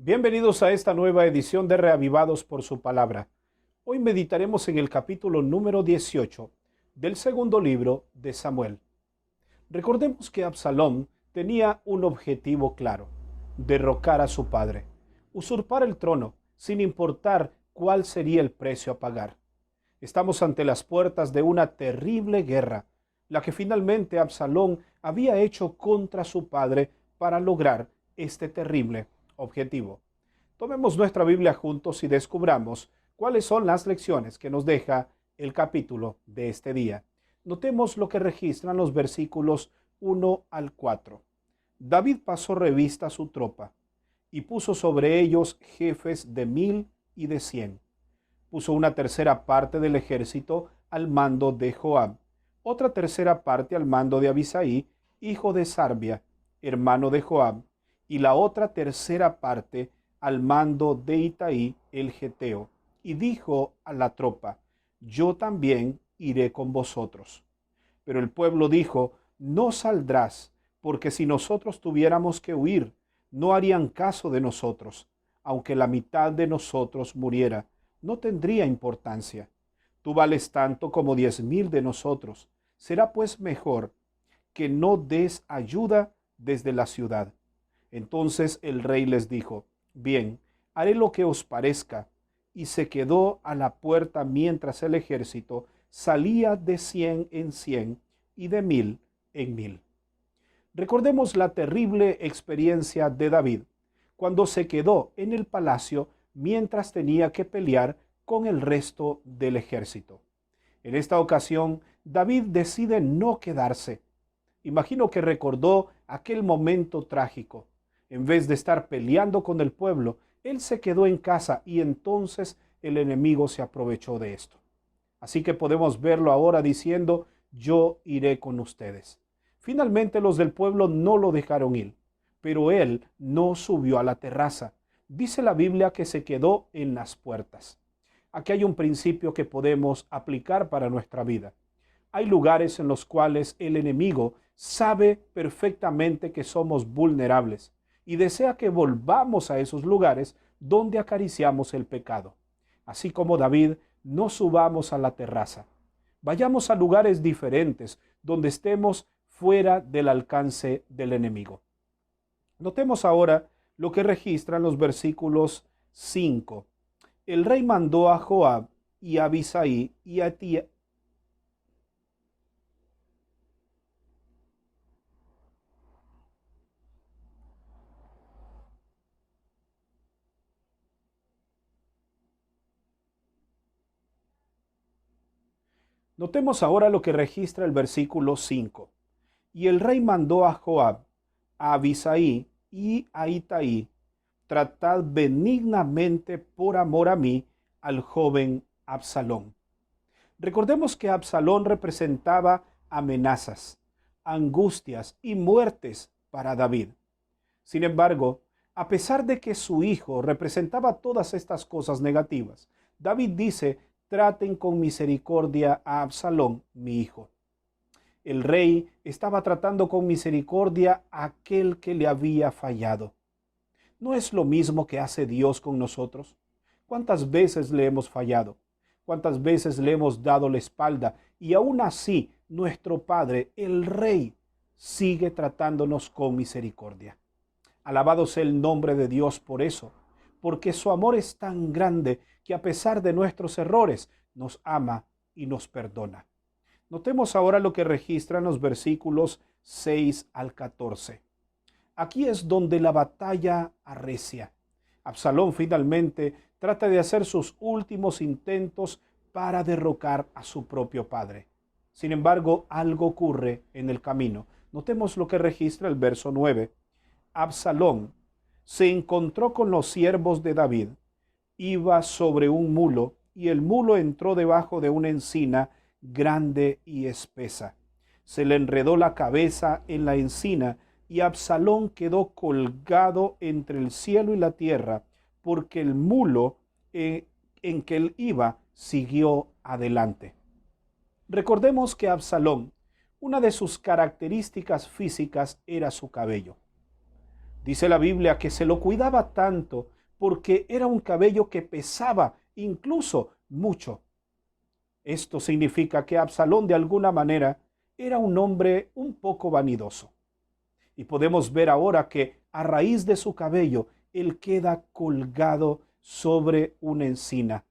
Bienvenidos a esta nueva edición de Reavivados por su palabra. Hoy meditaremos en el capítulo número 18 del segundo libro de Samuel. Recordemos que Absalón tenía un objetivo claro: derrocar a su padre, usurpar el trono, sin importar cuál sería el precio a pagar. Estamos ante las puertas de una terrible guerra, la que finalmente Absalón había hecho contra su padre para lograr este terrible objetivo. Tomemos nuestra Biblia juntos y descubramos cuáles son las lecciones que nos deja el capítulo de este día. Notemos lo que registran los versículos 1 al 4. David pasó revista a su tropa y puso sobre ellos jefes de 1000 y de 100. Puso una tercera parte del ejército al mando de Joab, otra tercera parte al mando de Abisai, hijo de Sarbia, hermano de Joab, y la otra tercera parte al mando de Itaí el geteo, y dijo a la tropa: yo también iré con vosotros. Pero el pueblo dijo: no saldrás, porque si nosotros tuviéramos que huir, no harían caso de nosotros. Aunque la mitad de nosotros muriera, no tendría importancia. Tú vales tanto como 10,000 de nosotros. Será pues mejor que no des ayuda desde la ciudad. Entonces el rey les dijo: bien, haré lo que os parezca. Y se quedó a la puerta mientras el ejército salía de 100 en 100 y de 1000 en 1000. Recordemos la terrible experiencia de David cuando se quedó en el palacio mientras tenía que pelear con el resto del ejército. En esta ocasión, David decide no quedarse. Imagino que recordó aquel momento trágico. En vez de estar peleando con el pueblo, él se quedó en casa y entonces el enemigo se aprovechó de esto. Así que podemos verlo ahora diciendo: yo iré con ustedes. Finalmente los del pueblo no lo dejaron ir, pero él no subió a la terraza. Dice la Biblia que se quedó en las puertas. Aquí hay un principio que podemos aplicar para nuestra vida. Hay lugares en los cuales el enemigo sabe perfectamente que somos vulnerables y desea que volvamos a esos lugares donde acariciamos el pecado. Así como David, no subamos a la terraza. Vayamos a lugares diferentes donde estemos fuera del alcance del enemigo. Notemos ahora lo que registran los versículos 5. El rey mandó a Joab y a Abisai y a Tía. Notemos ahora lo que registra el versículo 5. Y el rey mandó a Joab, a Abisai y a Itaí: tratad benignamente por amor a mí al joven Absalón. Recordemos que Absalón representaba amenazas, angustias y muertes para David. Sin embargo, a pesar de que su hijo representaba todas estas cosas negativas, David dice: traten con misericordia a Absalón, mi hijo. El rey estaba tratando con misericordia a aquel que le había fallado. ¿No es lo mismo que hace Dios con nosotros? ¿Cuántas veces le hemos fallado? ¿Cuántas veces le hemos dado la espalda? Y aún así, nuestro Padre, el Rey, sigue tratándonos con misericordia. Alabado sea el nombre de Dios por eso, porque su amor es tan grande que a pesar de nuestros errores, nos ama y nos perdona. Notemos ahora lo que registran los versículos 6 al 14. Aquí es donde la batalla arrecia. Absalón finalmente trata de hacer sus últimos intentos para derrocar a su propio padre. Sin embargo, algo ocurre en el camino. Notemos lo que registra el verso 9. Absalón se encontró con los siervos de David. Iba sobre un mulo y el mulo entró debajo de una encina grande y espesa. Se le enredó la cabeza en la encina y Absalón quedó colgado entre el cielo y la tierra, porque el mulo en que él iba siguió adelante. Recordemos que Absalón, una de sus características físicas era su cabello. Dice la Biblia que se lo cuidaba tanto porque era un cabello que pesaba incluso mucho. Esto significa que Absalón de alguna manera era un hombre un poco vanidoso. Y podemos ver ahora que a raíz de su cabello, él queda colgado sobre una encina,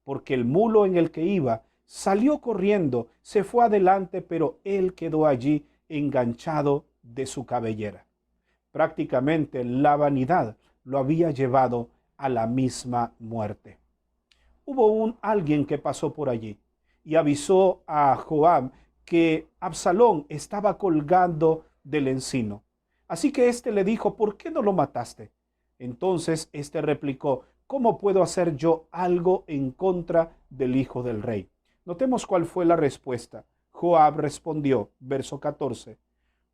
porque el mulo en el que iba salió corriendo, se fue adelante, pero él quedó allí enganchado de su cabellera. Prácticamente la vanidad lo había llevado a la misma muerte. Hubo alguien que pasó por allí y avisó a Joab que Absalón estaba colgando del encino. Así que éste le dijo: ¿por qué no lo mataste? Entonces éste replicó: ¿cómo puedo hacer yo algo en contra del hijo del rey? Notemos cuál fue la respuesta. Joab respondió, verso 14: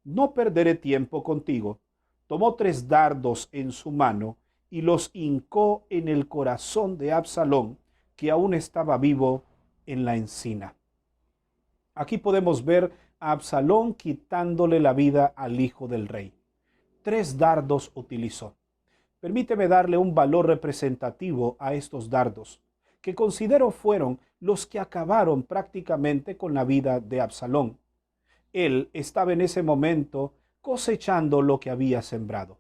no perderé tiempo contigo. Tomó 3 dardos en su mano y los hincó en el corazón de Absalón, que aún estaba vivo en la encina. Aquí podemos ver a Absalón quitándole la vida al hijo del rey. 3 dardos utilizó. Permíteme darle un valor representativo a estos dardos, que considero fueron los que acabaron prácticamente con la vida de Absalón. Él estaba en ese momento cosechando lo que había sembrado.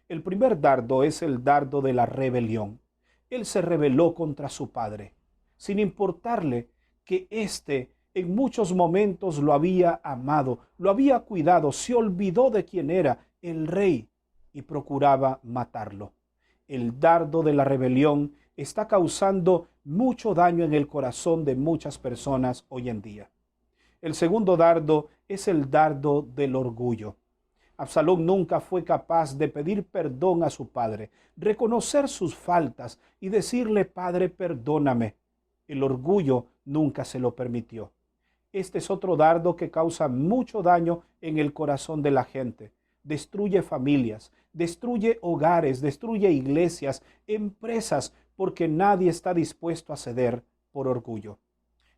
El primer dardo es el dardo de la rebelión. Él se rebeló contra su padre, sin importarle que éste en muchos momentos lo había amado, lo había cuidado, se olvidó de quién era el rey y procuraba matarlo. El dardo de la rebelión está causando mucho daño en el corazón de muchas personas hoy en día. El segundo dardo es el dardo del orgullo. Absalón nunca fue capaz de pedir perdón a su padre, reconocer sus faltas y decirle: Padre, perdóname. El orgullo nunca se lo permitió. Este es otro dardo que causa mucho daño en el corazón de la gente. Destruye familias, destruye hogares, destruye iglesias, empresas, porque nadie está dispuesto a ceder por orgullo.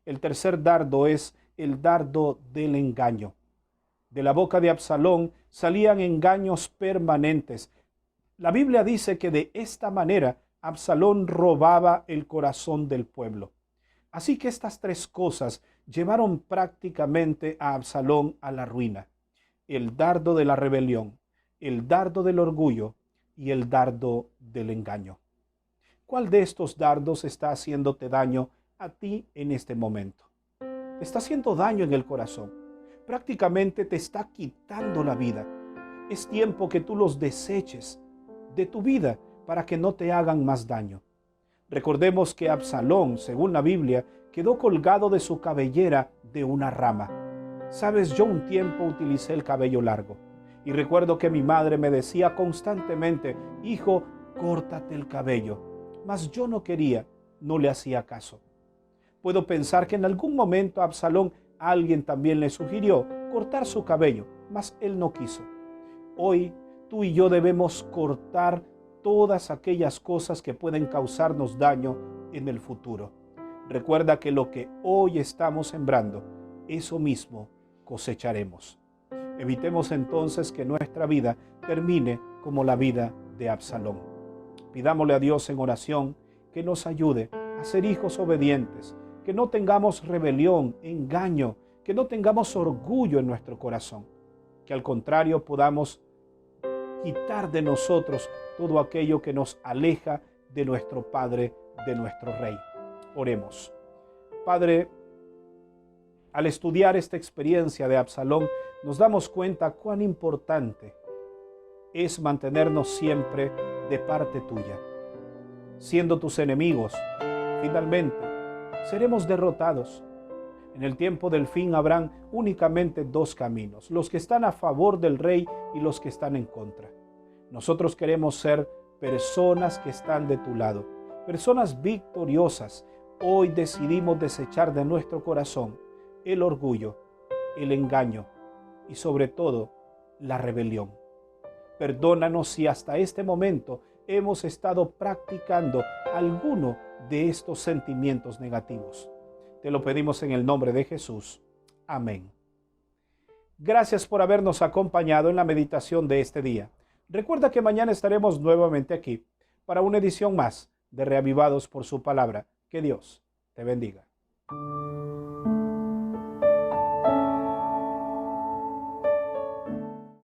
El tercer dardo es el dardo del engaño. De la boca de Absalón salían engaños permanentes. La Biblia dice que de esta manera Absalón robaba el corazón del pueblo. Así que estas 3 cosas llevaron prácticamente a Absalón a la ruina: el dardo de la rebelión, el dardo del orgullo y el dardo del engaño. ¿Cuál de estos dardos está haciéndote daño a ti en este momento? Te está haciendo daño en el corazón. Prácticamente te está quitando la vida. Es tiempo que tú los deseches de tu vida para que no te hagan más daño. Recordemos que Absalón, según la Biblia, quedó colgado de su cabellera de una rama. Sabes, yo un tiempo utilicé el cabello largo y recuerdo que mi madre me decía constantemente: hijo, córtate el cabello. Mas yo no quería, no le hacía caso. Puedo pensar que en algún momento a Absalón alguien también le sugirió cortar su cabello, mas él no quiso. Hoy tú y yo debemos cortar todas aquellas cosas que pueden causarnos daño en el futuro. Recuerda que lo que hoy estamos sembrando, eso mismo cosecharemos. Evitemos entonces que nuestra vida termine como la vida de Absalón. Pidámosle a Dios en oración que nos ayude a ser hijos obedientes, que no tengamos rebelión, engaño, que no tengamos orgullo en nuestro corazón, que al contrario podamos quitar de nosotros todo aquello que nos aleja de nuestro Padre, de nuestro Rey. Oremos. Padre, al estudiar esta experiencia de Absalón, nos damos cuenta cuán importante es mantenernos siempre de parte tuya. Siendo tus enemigos, finalmente seremos derrotados. En el tiempo del fin habrán únicamente 2 caminos: los que están a favor del rey y los que están en contra. Nosotros queremos ser personas que están de tu lado, personas victoriosas. Hoy decidimos desechar de nuestro corazón el orgullo, el engaño y sobre todo la rebelión. Perdónanos si hasta este momento hemos estado practicando alguno de estos sentimientos negativos. Te lo pedimos en el nombre de Jesús. Amén. Gracias por habernos acompañado en la meditación de este día. Recuerda que mañana estaremos nuevamente aquí. para una edición más de Reavivados por su palabra. Que Dios te bendiga.